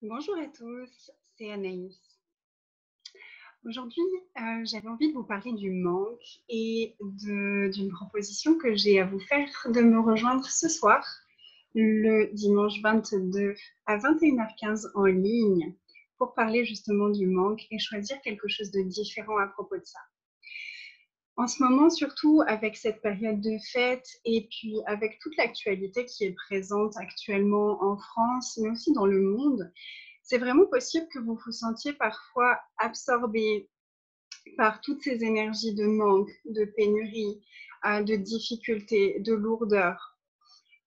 Bonjour à tous, c'est Anaïs. Aujourd'hui, j'avais envie de vous parler du manque et d'une proposition que j'ai à vous faire de me rejoindre ce soir, le dimanche 22 à 21h15 en ligne, pour parler justement du manque et choisir quelque chose de différent à propos de ça. En ce moment, surtout avec cette période de fête et puis avec toute l'actualité qui est présente actuellement en France, mais aussi dans le monde, c'est vraiment possible que vous vous sentiez parfois absorbé par toutes ces énergies de manque, de pénurie, de difficulté, de lourdeur.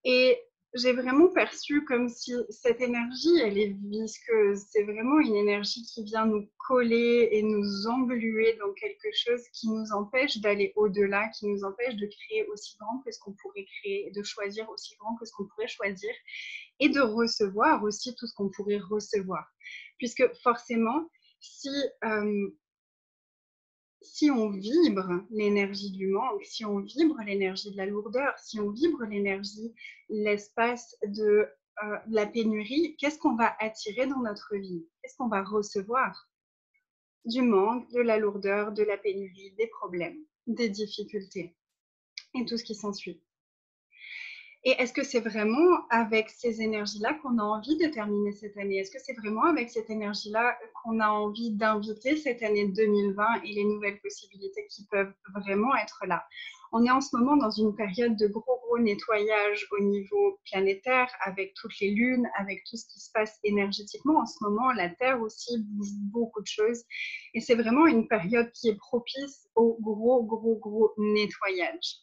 Et j'ai vraiment perçu comme si cette énergie, elle est visqueuse. C'est vraiment une énergie qui vient nous coller et nous engluer dans quelque chose qui nous empêche d'aller au-delà, qui nous empêche de créer aussi grand que ce qu'on pourrait créer, de choisir aussi grand que ce qu'on pourrait choisir et de recevoir aussi tout ce qu'on pourrait recevoir. Puisque forcément, si euh, si on vibre l'énergie du manque, si on vibre l'énergie de la lourdeur, si on vibre l'énergie, l'espace de la pénurie, qu'est-ce qu'on va attirer dans notre vie? Qu'est-ce qu'on va recevoir? Du manque, de la lourdeur, de la pénurie, des problèmes, des difficultés et tout ce qui s'ensuit. Et est-ce que c'est vraiment avec ces énergies-là qu'on a envie de terminer cette année? Est-ce que c'est vraiment avec cette énergie-là qu'on a envie d'inviter cette année 2020 et les nouvelles possibilités qui peuvent vraiment être là? On est en ce moment dans une période de gros nettoyage au niveau planétaire avec toutes les lunes, avec tout ce qui se passe énergétiquement. En ce moment, la Terre aussi bouge beaucoup de choses. Et c'est vraiment une période qui est propice au gros nettoyage.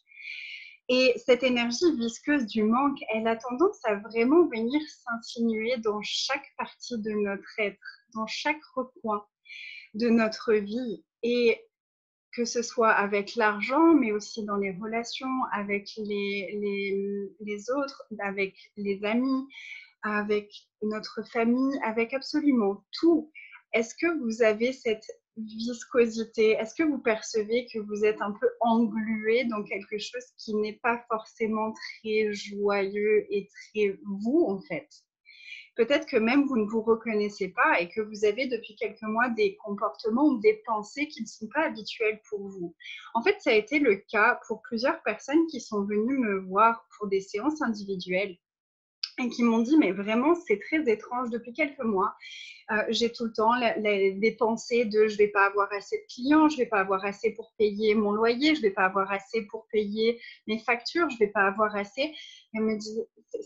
Et cette énergie visqueuse du manque, elle a tendance à vraiment venir s'insinuer dans chaque partie de notre être, dans chaque recoin de notre vie. Et que ce soit avec l'argent, mais aussi dans les relations, avec les autres, avec les amis, avec notre famille, avec absolument tout. Est-ce que vous avez cette viscosité? Est-ce que vous percevez que vous êtes un peu englué dans quelque chose qui n'est pas forcément très joyeux et très vous, en fait? Peut-être que même vous ne vous reconnaissez pas et que vous avez depuis quelques mois des comportements ou des pensées qui ne sont pas habituelles pour vous. En fait, ça a été le cas pour plusieurs personnes qui sont venues me voir pour des séances individuelles et qui m'ont dit, mais vraiment, c'est très étrange depuis quelques mois. J'ai tout le temps des pensées de je ne vais pas avoir assez de clients, je ne vais pas avoir assez pour payer mon loyer, je ne vais pas avoir assez pour payer mes factures, je ne vais pas avoir assez.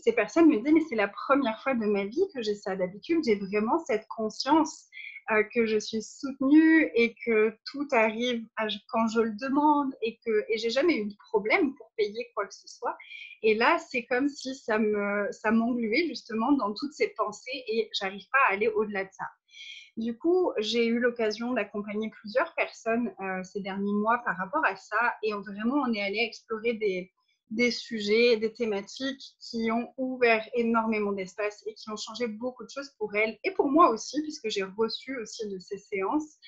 Ces personnes me disent, mais c'est la première fois de ma vie que j'ai ça. D'habitude, j'ai vraiment cette conscience que je suis soutenue et que tout arrive quand je le demande et j'ai jamais eu de problème pour payer quoi que ce soit. Et là, c'est comme si ça m'engluait justement dans toutes ces pensées et j'arrive pas à aller au-delà de ça. Du coup, j'ai eu l'occasion d'accompagner plusieurs personnes ces derniers mois par rapport à ça et vraiment, on est allé explorer des sujets, des thématiques qui ont ouvert énormément d'espace et qui ont changé beaucoup de choses pour elles et pour moi aussi, puisque j'ai reçu aussi de ces séances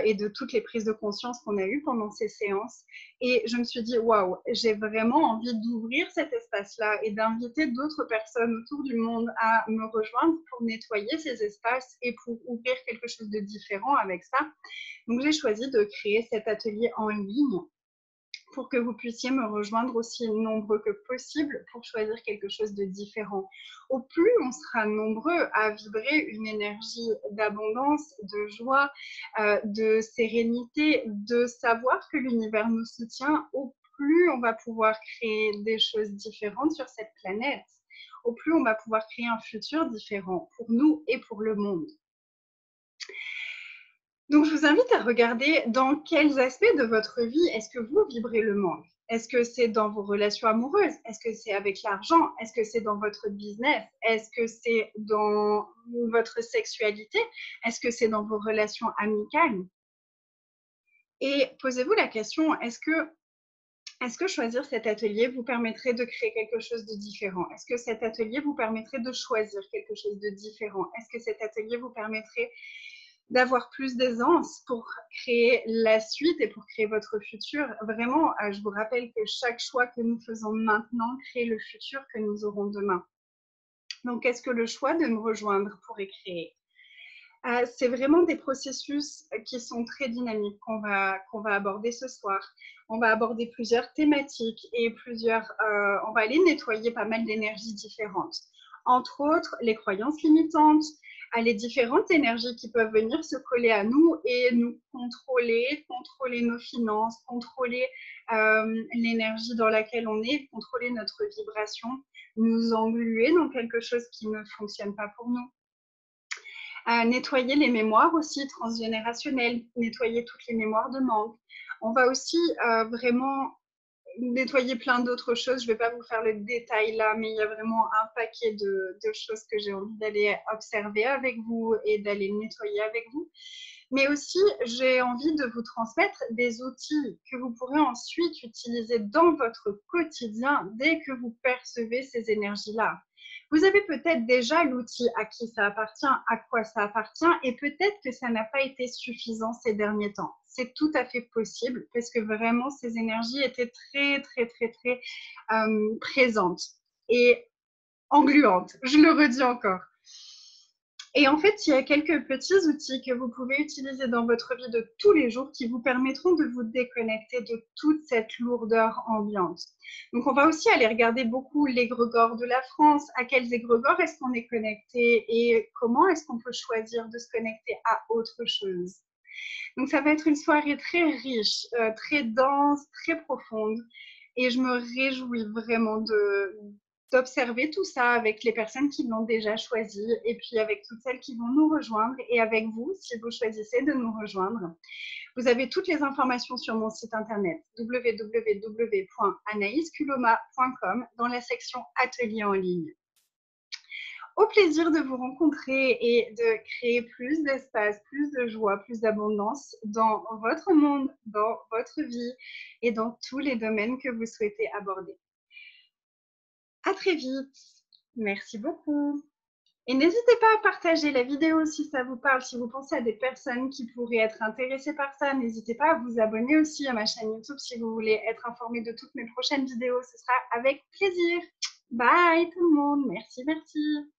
et de toutes les prises de conscience qu'on a eues pendant ces séances. Et je me suis dit, waouh, j'ai vraiment envie d'ouvrir cet espace-là et d'inviter d'autres personnes autour du monde à me rejoindre pour nettoyer ces espaces et pour ouvrir quelque chose de différent avec ça. Donc, j'ai choisi de créer cet atelier en ligne pour que vous puissiez me rejoindre aussi nombreux que possible pour choisir quelque chose de différent. Au plus on sera nombreux à vibrer une énergie d'abondance, de joie, de sérénité, de savoir que l'univers nous soutient, au plus on va pouvoir créer des choses différentes sur cette planète, au plus on va pouvoir créer un futur différent pour nous et pour le monde. Donc, je vous invite à regarder dans quels aspects de votre vie est-ce que vous vibrez le manque. Est-ce que c'est dans vos relations amoureuses? Est-ce que c'est avec l'argent? Est-ce que c'est dans votre business? Est-ce que c'est dans votre sexualité? Est-ce que c'est dans vos relations amicales? Et posez-vous la question, est-ce que choisir cet atelier vous permettrait de créer quelque chose de différent? Est-ce que cet atelier vous permettrait de choisir quelque chose de différent? Est-ce que cet atelier vous permettrait d'avoir plus d'aisance pour créer la suite et pour créer votre futur? Vraiment, je vous rappelle que chaque choix que nous faisons maintenant crée le futur que nous aurons demain. Donc, est-ce que le choix de me rejoindre pourrait créer? C'est vraiment des processus qui sont très dynamiques qu'on va aborder ce soir. On va aborder plusieurs thématiques et on va aller nettoyer pas mal d'énergies différentes. Entre autres, les croyances limitantes, les différentes énergies qui peuvent venir se coller à nous et nous contrôler nos finances, contrôler l'énergie dans laquelle on est, contrôler notre vibration, nous engluer dans quelque chose qui ne fonctionne pas pour nous. Nettoyer les mémoires aussi transgénérationnelles, nettoyer toutes les mémoires de manque. On va aussi vraiment nettoyer plein d'autres choses. Je ne vais pas vous faire le détail là, mais il y a vraiment un paquet de choses que j'ai envie d'aller observer avec vous et d'aller nettoyer avec vous. Mais aussi, j'ai envie de vous transmettre des outils que vous pourrez ensuite utiliser dans votre quotidien dès que vous percevez ces énergies-là. Vous avez peut-être déjà l'outil à qui ça appartient, à quoi ça appartient, et peut-être que ça n'a pas été suffisant ces derniers temps. C'est tout à fait possible parce que vraiment ces énergies étaient très, très, très, très présentes et engluantes. Je le redis encore. Et en fait, il y a quelques petits outils que vous pouvez utiliser dans votre vie de tous les jours qui vous permettront de vous déconnecter de toute cette lourdeur ambiante. Donc, on va aussi aller regarder beaucoup l'égrégore de la France. À quels égrégores est-ce qu'on est connecté et comment est-ce qu'on peut choisir de se connecter à autre chose. Donc, ça va être une soirée très riche, très dense, très profonde. Et je me réjouis vraiment d'observer tout ça avec les personnes qui l'ont déjà choisi et puis avec toutes celles qui vont nous rejoindre et avec vous si vous choisissez de nous rejoindre. Vous avez toutes les informations sur mon site internet www.anaisculoma.com dans la section atelier en ligne. Au plaisir de vous rencontrer et de créer plus d'espace, plus de joie, plus d'abondance dans votre monde, dans votre vie et dans tous les domaines que vous souhaitez aborder. À très vite. Merci beaucoup. Et n'hésitez pas à partager la vidéo si ça vous parle, si vous pensez à des personnes qui pourraient être intéressées par ça. N'hésitez pas à vous abonner aussi à ma chaîne YouTube si vous voulez être informé de toutes mes prochaines vidéos. Ce sera avec plaisir. Bye tout le monde. Merci, merci.